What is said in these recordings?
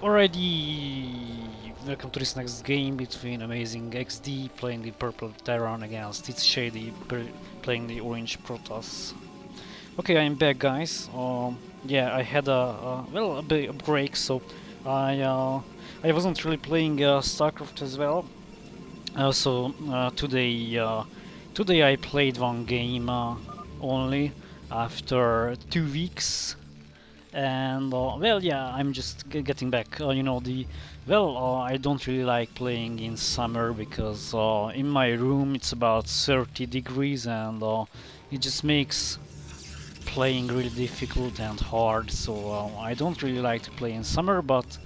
Alrighty, welcome to this next game between AmazingXD playing the purple Terran against ItzShadY playing the orange Protoss. Okay, I'm back, guys. Yeah, I had a bit of break, so I wasn't really playing StarCraft as well. Today I played one game only after 2 weeks. And well, yeah, I'm just getting back. I don't really like playing in summer because in my room it's about 30 degrees, and it just makes playing really difficult and hard. So I don't really like to play in summer, but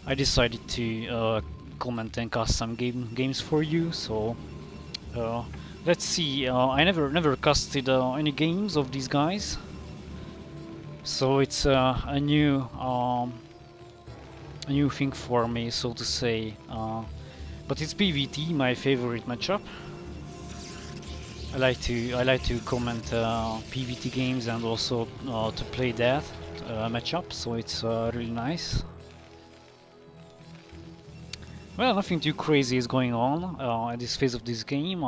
I decided to comment and cast some games for you. So uh, let's see. I never casted any games of these guys. So it's a new thing for me, so to say. But it's PvT, my favorite matchup. I like to comment PvT games and also to play that matchup. So it's really nice. Well, nothing too crazy is going on at this phase of this game.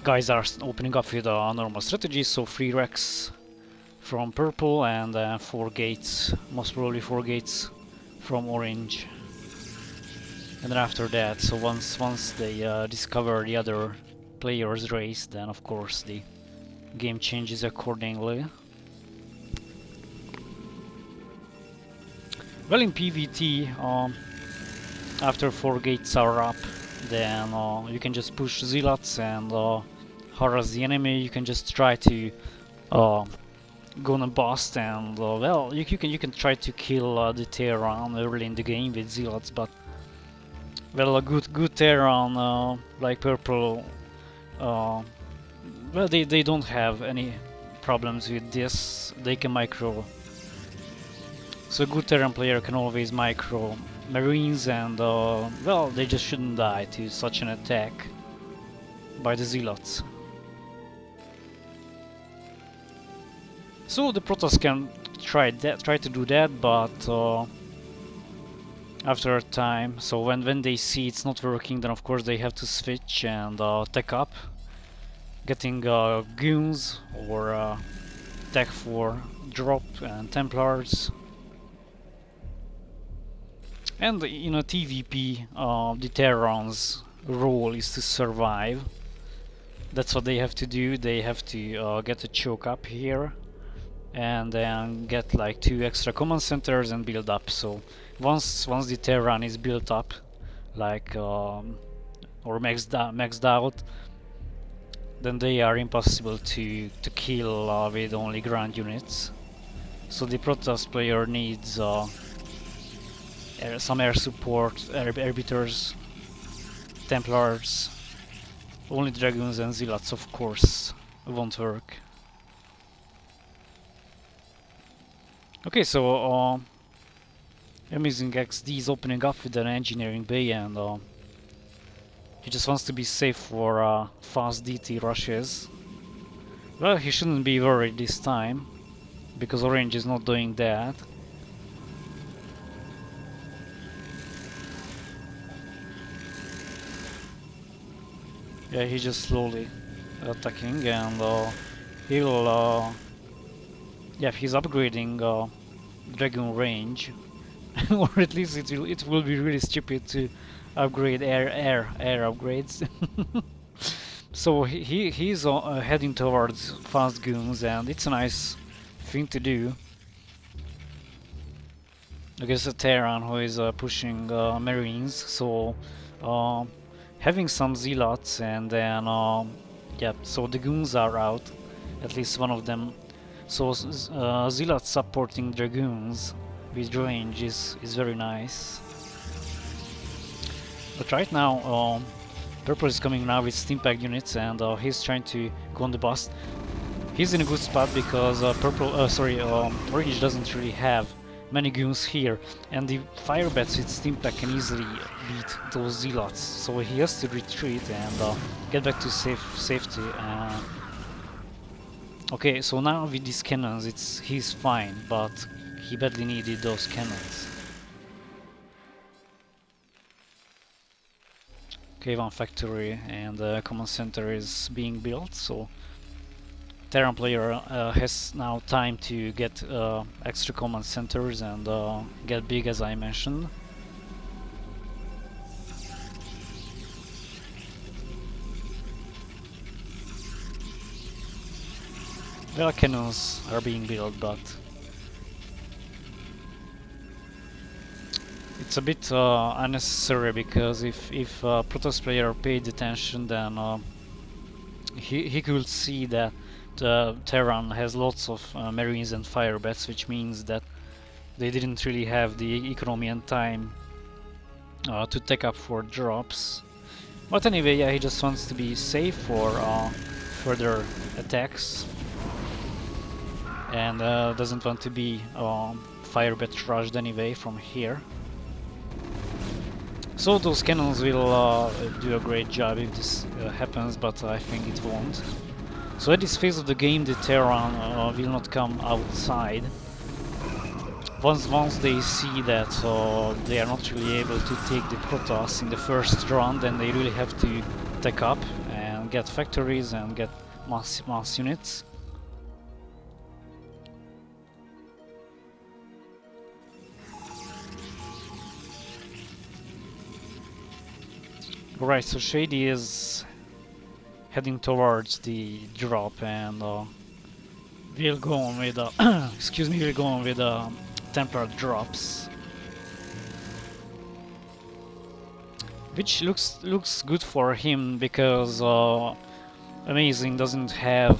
Guys are opening up with a normal strategy, so 3 Rex from purple and 4 gates, most probably 4 gates from orange. And then after that, so once they discover the other player's race, then of course the game changes accordingly. Well, in PvT, after 4 gates are up, then you can just push zealots and harass the enemy. You can just try to gonna bust, and well, you can try to kill the Terran early in the game with zealots, but well, a good Terran like purple, well, they don't have any problems with this. They can micro, so a good Terran player can always micro Marines, and well, they just shouldn't die to such an attack by the zealots. So the Protoss can try to do that, but after a time, so when they see it's not working, then of course they have to switch and tech up, getting goons or tech for drop and Templars. And in a TVP, the Terran's role is to survive. That's what they have to do. They have to get a choke up here, and then get like 2 extra command centers and build up. So once the Terran is built up, like or maxed out, then they are impossible to kill with only ground units. So the Protoss player needs some air support, arbiters, Templars. Only Dragoons and Zealots, of course, won't work. Okay, so AmazingXD is opening up with an engineering bay, and he just wants to be safe for fast DT rushes. Well, he shouldn't be worried this time, because orange is not doing that. Yeah, he's just slowly attacking, and he'll yeah, he's upgrading Dragon range, or at least it will be really stupid to upgrade air upgrades. So he's heading towards fast goons, and it's a nice thing to do. I guess a Terran who is pushing Marines, so having some zealots, and then yeah, so the goons are out, at least one of them. So zealots supporting dragoons with range is very nice. But right now, purple is coming now with steampack units, and he's trying to go on the bust. He's in a good spot because orange doesn't really have many goons here, and the firebats with steampack can easily beat those zealots. So he has to retreat and get back to safety. Okay, so now with these cannons, he's fine, but he badly needed those cannons. Okay, one factory and a command center is being built, so Terran player has now time to get extra command centers and get big, as I mentioned. Well, cannons are being built, but it's a bit unnecessary, because if Protoss player paid attention, then he could see that the Terran has lots of marines and firebats, which means that they didn't really have the economy and time to take up for drops. But anyway, yeah, he just wants to be safe for further attacks, and doesn't want to be firebat rushed anyway from here. So those cannons will do a great job if this happens, but I think it won't. So at this phase of the game, the Terran will not come outside. Once they see that they are not really able to take the Protoss in the first round, then they really have to take up and get factories and get mass units. Right, so SHadY is heading towards the drop, and we'll go on with excuse me, we'll go on with Templar drops, which looks good for him, because Amazing doesn't have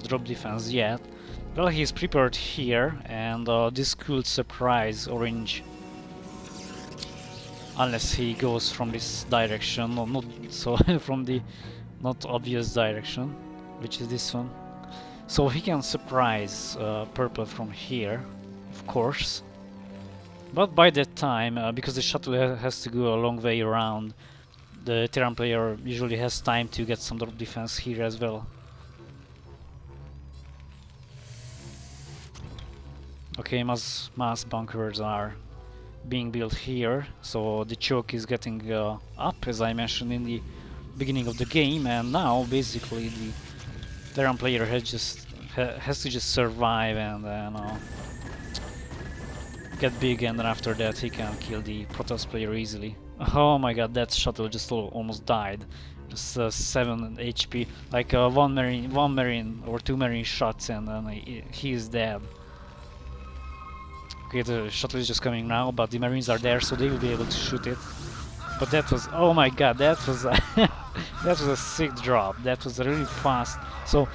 drop defense yet. Well, he's prepared here, and this could surprise Orange, unless he goes from this direction, or not so from the not obvious direction, which is this one. So he can surprise Purple from here, of course. But by that time, because the shuttle has to go a long way around, the Terran player usually has time to get some drop defense here as well. Okay, mass bunkers are being built here, so the choke is getting up, as I mentioned in the beginning of the game, and now basically the Terran player has to just survive and get big, and then after that he can kill the Protoss player easily. Oh my god, that shuttle just almost died. Just 7 HP, like one marine or 2 marine shots, and then he is dead. Okay, the shuttle is just coming now, but the marines are there, so they will be able to shoot it. But that was, oh my god, that was that was a sick drop. That was really fast. So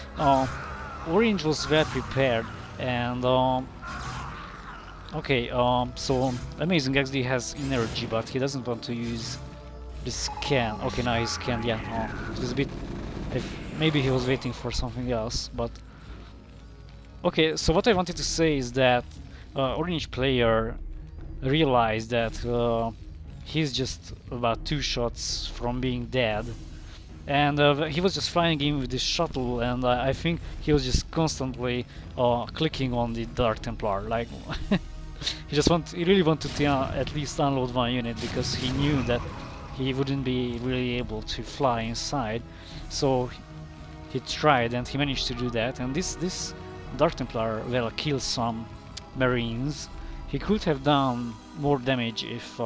Orange was well prepared, and okay, so AmazingXD has energy, but he doesn't want to use the scan. Okay, now he's scanned. Yeah, it was a bit. Maybe he was waiting for something else, but okay. So what I wanted to say is that Orange player realized that he's just about 2 shots from being dead, and he was just flying in with this shuttle, and I think he was just constantly clicking on the Dark Templar, like he really wanted to at least unload 1 unit, because he knew that he wouldn't be really able to fly inside. So he tried, and he managed to do that, and this Dark Templar will kill some marines. He could have done more damage if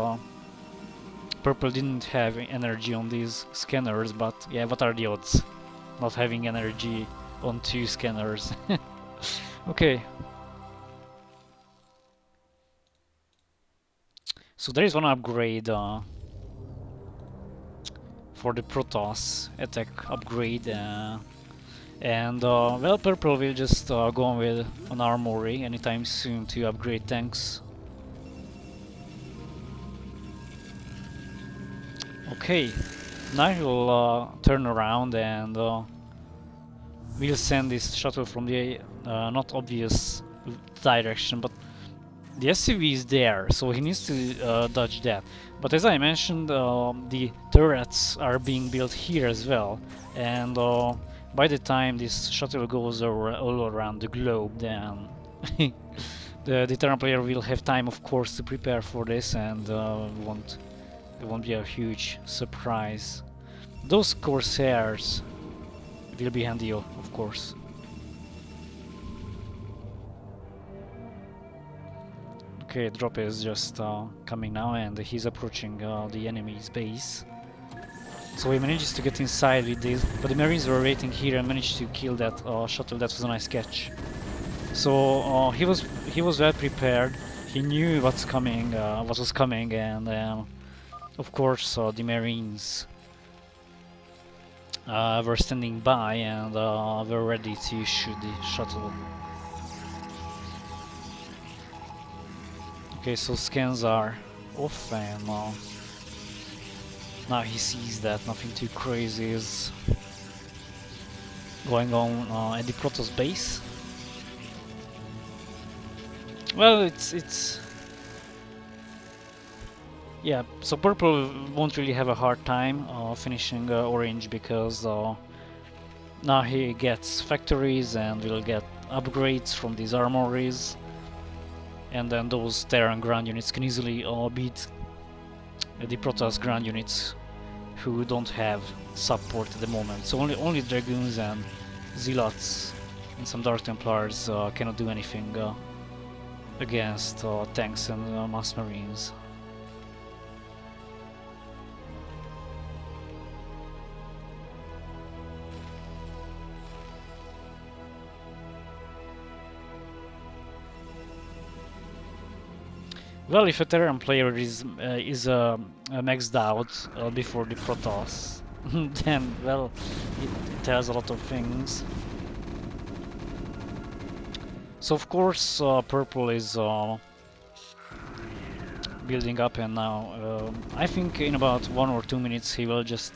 Purple didn't have energy on these scanners, but yeah, what are the odds? Not having energy on 2 scanners. Okay. So there is one upgrade for the Protoss attack upgrade, and well, Purple will just go on with an armory anytime soon to upgrade tanks. Okay, now he'll turn around, and we'll send this shuttle from the not obvious direction, but the SCV is there, so he needs to dodge that. But as I mentioned, the turrets are being built here as well, and by the time this shuttle goes all around the globe, then the Terran player will have time, of course, to prepare for this, and it won't be a huge surprise. Those Corsairs will be handy, of course. Okay, drop is just coming now, and he's approaching the enemy's base. So he manages to get inside with this, but the Marines were waiting here and managed to kill that shuttle. That was a nice catch. So he was well prepared. He knew what's coming, what was coming, and of course the Marines were standing by and were ready to shoot the shuttle. Okay, so scans are off, and now he sees that nothing too crazy is going on at the Protoss base. Well, it's yeah. So purple won't really have a hard time finishing orange, because now he gets factories and will get upgrades from these armories, and then those Terran ground units can easily beat the Protoss ground units who don't have support at the moment. So only Dragoons and Zealots and some Dark Templars cannot do anything against tanks and mass marines. Well, if a Terran player is maxed out before the Protoss, then well, it tells a lot of things. So of course, purple is building up, and now I think in about 1 or 2 minutes he will just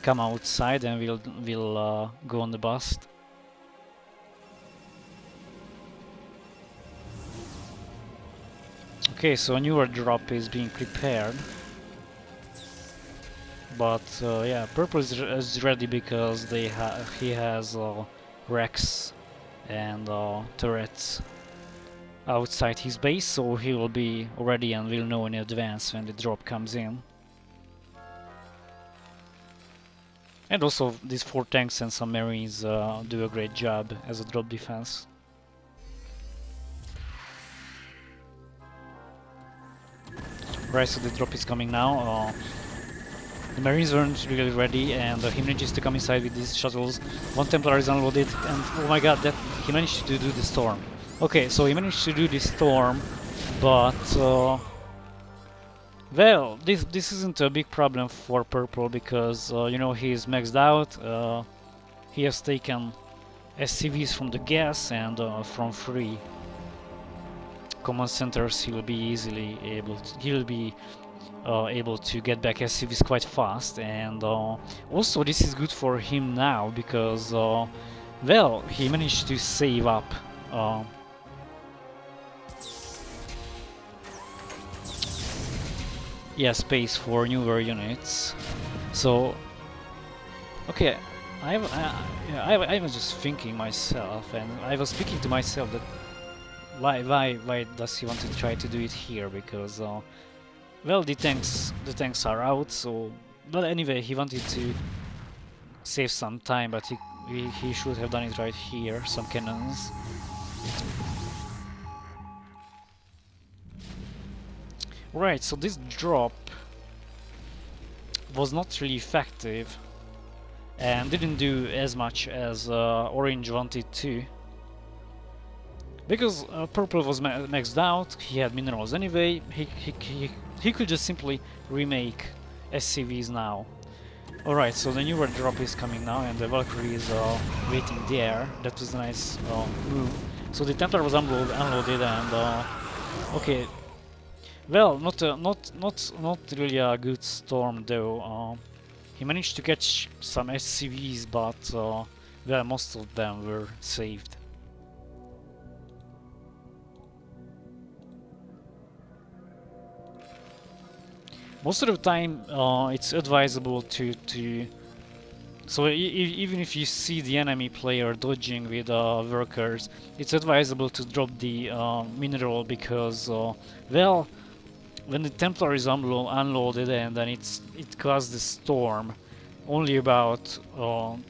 come outside and will go on the bust. Okay, so a newer drop is being prepared, but yeah, purple is ready because he has Rex and turrets outside his base, so he will be ready and will know in advance when the drop comes in. And also these 4 tanks and some marines do a great job as a drop defense. Right, so the drop is coming now. The marines weren't really ready, and he manages to come inside with these shuttles. 1 Templar is unloaded, and oh my god, that he managed to do the storm. Okay, so he managed to do the storm, but well, this isn't a big problem for purple, because you know, he is maxed out. He has taken SCVs from the gas and from 3 command centers. He will be easily able to get back SCVs quite fast, and also this is good for him now, because well, he managed to save up yeah, space for newer units. So okay, I was just thinking myself, and I was speaking to myself that why does he want to try to do it here? Because well, the tanks are out. So, but anyway, he wanted to save some time, but he should have done it right here. Some cannons. Right, so this drop was not really effective and didn't do as much as orange wanted to. Because purple was maxed out, he had minerals anyway, he could just simply remake SCVs now. Alright, so the newer drop is coming now, and the Valkyrie is waiting there. That was a nice move. So the Templar was unloaded, and okay. Well, not really a good storm though. He managed to catch some SCVs, but well, most of them were saved. Most of the time, it's advisable to so even if you see the enemy player dodging with workers, it's advisable to drop the mineral, because well, when the Templar is unloaded and then it caused the storm, only about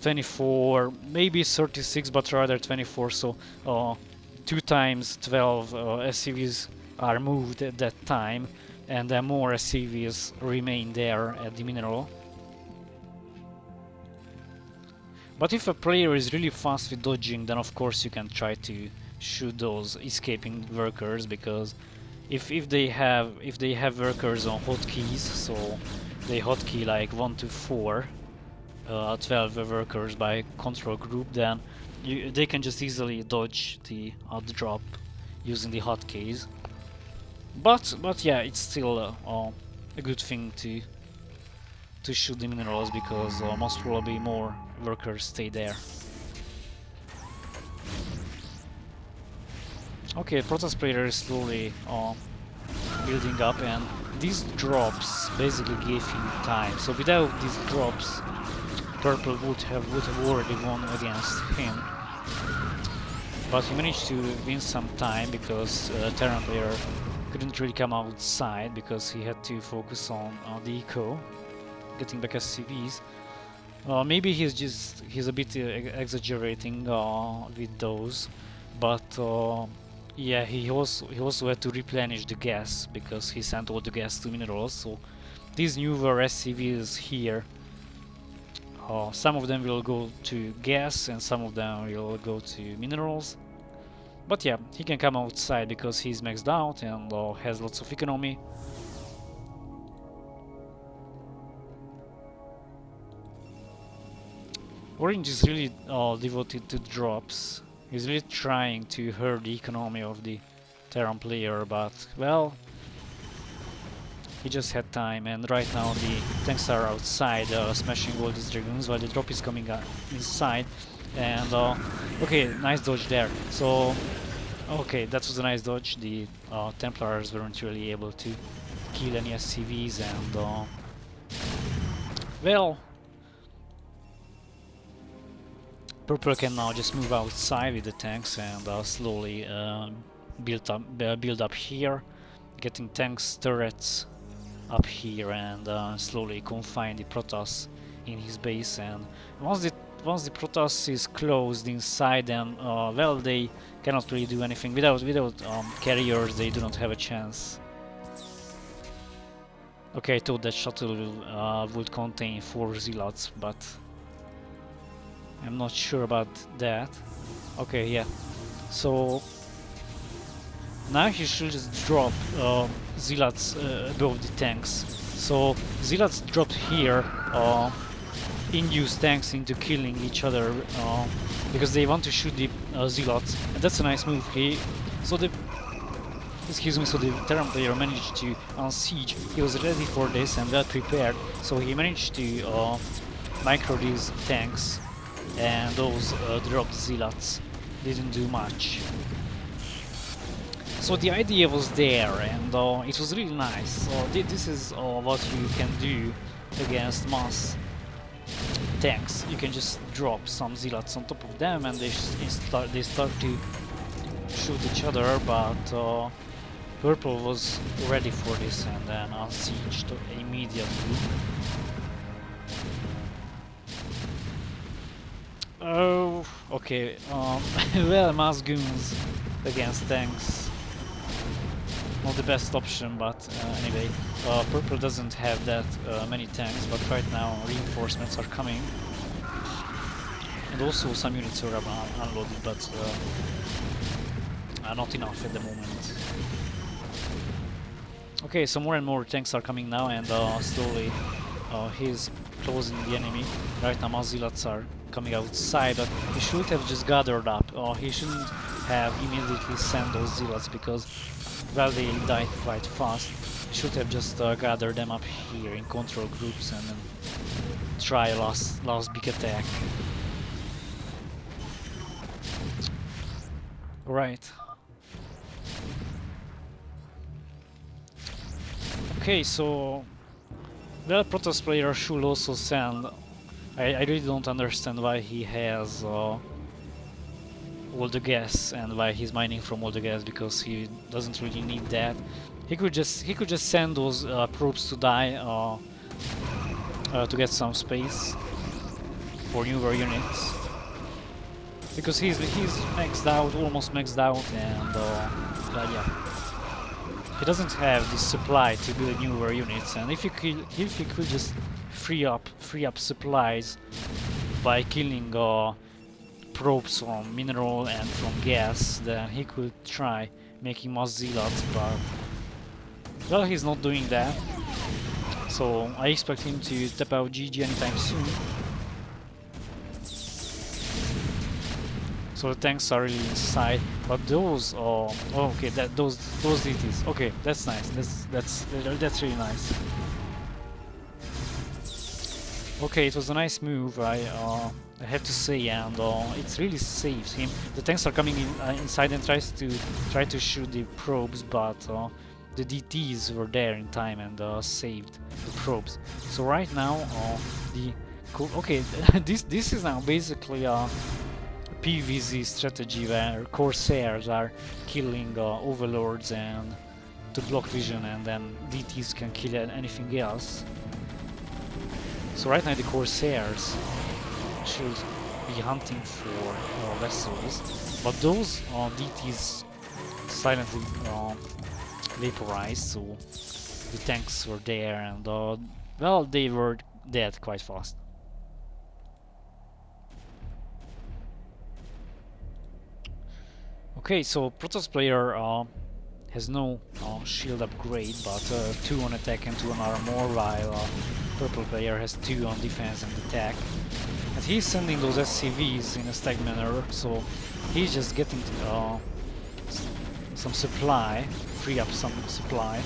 24, maybe 36, but rather 24, so 2 times 12 SCVs are moved at that time, and then more SCVs remain there at the mineral. But if a player is really fast with dodging, then of course you can try to shoot those escaping workers, because if they have workers on hotkeys, so they hotkey like 1 to 4, 12 workers by control group, then they can just easily dodge the drop using the hotkeys. But yeah, it's still a good thing to shoot the minerals, because most probably more workers stay there. Okay, Protoss player is slowly building up, and these drops basically gave him time. So without these drops, Purple would have already won against him. But he managed to win some time, because Terran player couldn't really come outside because he had to focus on the eco, getting back SCVs. Maybe he's a bit exaggerating with those, but yeah, he also had to replenish the gas, because he sent all the gas to minerals. So these newer SCVs here, some of them will go to gas and some of them will go to minerals. But yeah, he can come outside because he's maxed out and has lots of economy. Orange is really devoted to drops. He's really trying to hurt the economy of the Terran player, but well, he just had time, and right now the tanks are outside smashing all these dragoons while the drop is coming inside. And okay, nice dodge there. So okay, that was a nice dodge. The Templars weren't really able to kill any SCVs, and well, Purple can now just move outside with the tanks and slowly build up here, getting tanks, turrets up here, and slowly confine the Protoss in his base. And once the Protoss is closed inside, then well, they cannot really do anything. Without carriers, they do not have a chance. Okay, I thought that shuttle would contain 4 zealots, but I'm not sure about that. Okay, yeah. So now he should just drop zealots above the tanks. So zealots dropped here induce tanks into killing each other because they want to shoot the zealots, and that's a nice move. So the Terran player managed to unsiege. He was ready for this and well prepared, so he managed to micro these tanks, and those dropped zealots didn't do much. So the idea was there, and it was really nice. So this is what you can do against mass tanks. You can just drop some zealots on top of them, and they start to shoot each other. But Purple was ready for this, and then unsieged immediately. Oh, okay. Well, mass goons against tanks, not the best option, but anyway, Purple doesn't have that many tanks, but right now reinforcements are coming, and also some units are unloaded, but not enough at the moment. Okay, so more and more tanks are coming now, and slowly he's closing the enemy. Right now mass zealots are coming outside, but he should have just gathered up. He shouldn't have immediately sent those zealots, because well, they died quite fast. He should have just gathered them up here in control groups and then try a last big attack. Right. Okay, so well, Protoss player should also send. I really don't understand why he has all the gas and why he's mining from all the gas, because he doesn't really need that. He could just send those probes to die to get some space for newer units, because he's maxed out, almost maxed out, and yeah, he doesn't have the supply to build newer units. And if he could just free up supplies by killing probes from mineral and from gas, then he could try making mass zealots, but well, he's not doing that. So I expect him to tap out GG anytime soon. So the tanks are really inside, but those oh okay, that those DTs. Okay, that's nice. That's really nice. Okay, it was a nice move, I have to say, and it really saves him. The tanks are coming in inside and try to shoot the probes, but the DTs were there in time and saved the probes. So right now, okay, this is now basically a PvZ strategy where Corsairs are killing overlords and to block vision, and then DTs can kill anything else. So right now the Corsairs should be hunting for vessels, but those DTs silently vaporized, so the tanks were there, and well, they were dead quite fast. Okay, so Protoss player has no shield upgrade, but 2 on attack and 2 on armor, while purple player has 2 on defense and attack. And he's sending those SCVs in a stag manner, so he's just getting some supply, free up some supply.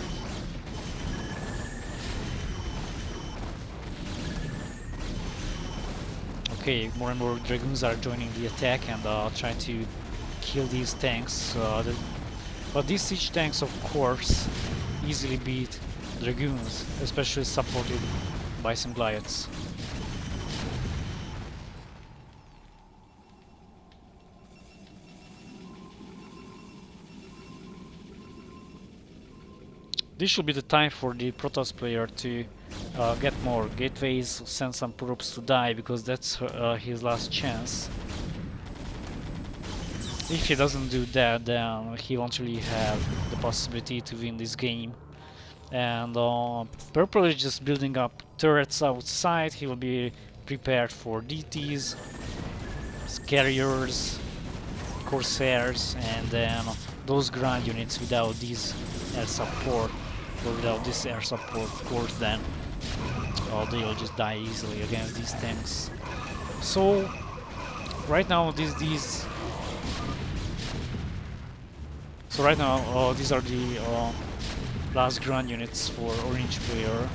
Okay, more and more Dragoons are joining the attack and trying to kill these tanks. But these siege tanks, of course, easily beat Dragoons, especially supported by some Goliaths. This should be the time for the Protoss player to get more gateways, send some probes to die, because that's his last chance. If he doesn't do that, then he won't really have the possibility to win this game. And purple is just building up turrets outside. He will be prepared for DTs, carriers, Corsairs, and then those ground units without these air support, or without this air support, of course, then they'll just die easily against these tanks. So right now these are the last ground units for orange player.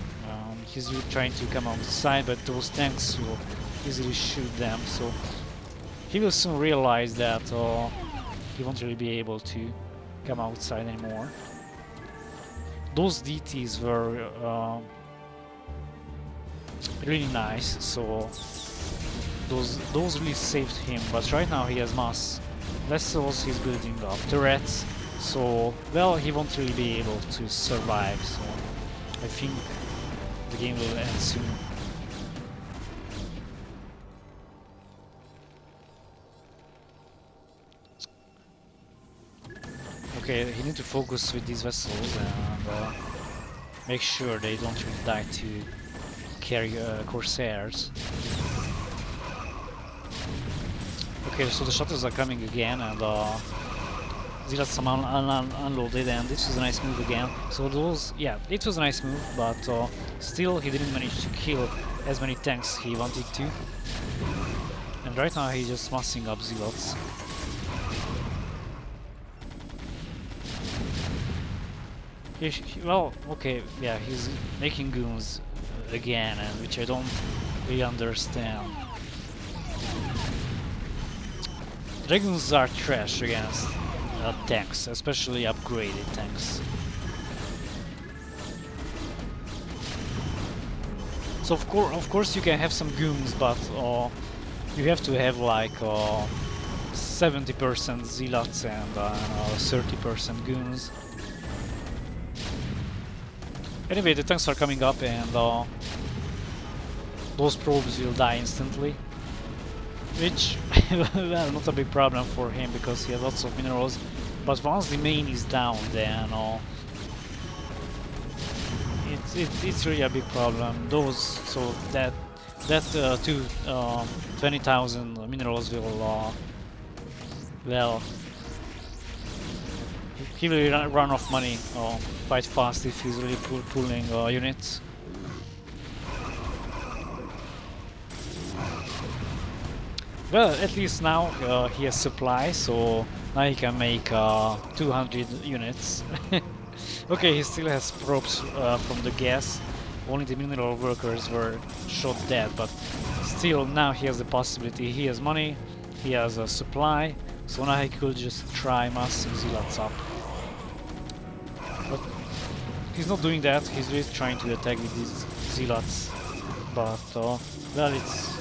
He's trying to come out the side, but those tanks will easily shoot them, so he will soon realize that he won't really be able to come outside anymore. Those DTs were really nice, so those really saved him, but right now he has mass vessels, he's building up turrets, so well, he won't really be able to survive, so I think the game will end soon. Okay, he needs to focus with these vessels and make sure they don't really die to carry Corsairs. Okay, so the shuttles are coming again, and Zealots somehow unloaded, and this was a nice move again. So those, yeah, it was a nice move, but still he didn't manage to kill as many tanks he wanted to. And right now he's just massing up Zealots. Well, okay, yeah, he's making goons again, and which I don't really understand. Dragoons are trash against tanks, especially upgraded tanks. So of course you can have some goons, but you have to have like 70% zealots and 30% goons. Anyway, the tanks are coming up, and those probes will die instantly. Which, well, not a big problem for him because he has lots of minerals. But once the main is down, then it's really a big problem. So that 20,000 minerals will well, he will run off money quite fast if he's really pulling units. Well, at least now he has supply, so now he can make 200 units. Okay, he still has probes from the gas. Only the mineral workers were shot dead, but still now he has the possibility. He has money, he has a supply, so now he could just try massing zealots up. But he's not doing that, he's really trying to attack with these zealots. But, well, it's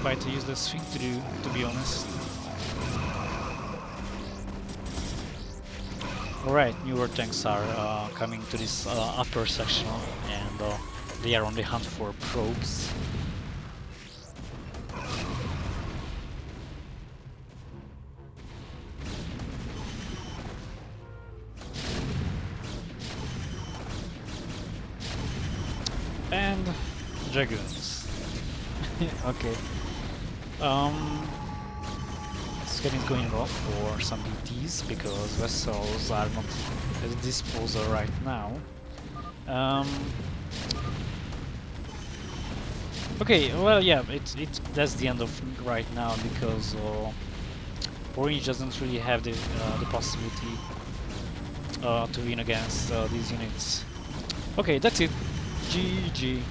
quite a useless thing to do, to be honest. Alright, newer tanks are coming to this upper section, and they are on the hunt for probes. And dragoons. Okay. Scanning is going off for some BTs because vessels are not at disposal right now. Okay, well, yeah, that's the end of right now because Orange doesn't really have the possibility to win against these units. Okay, that's it. GG.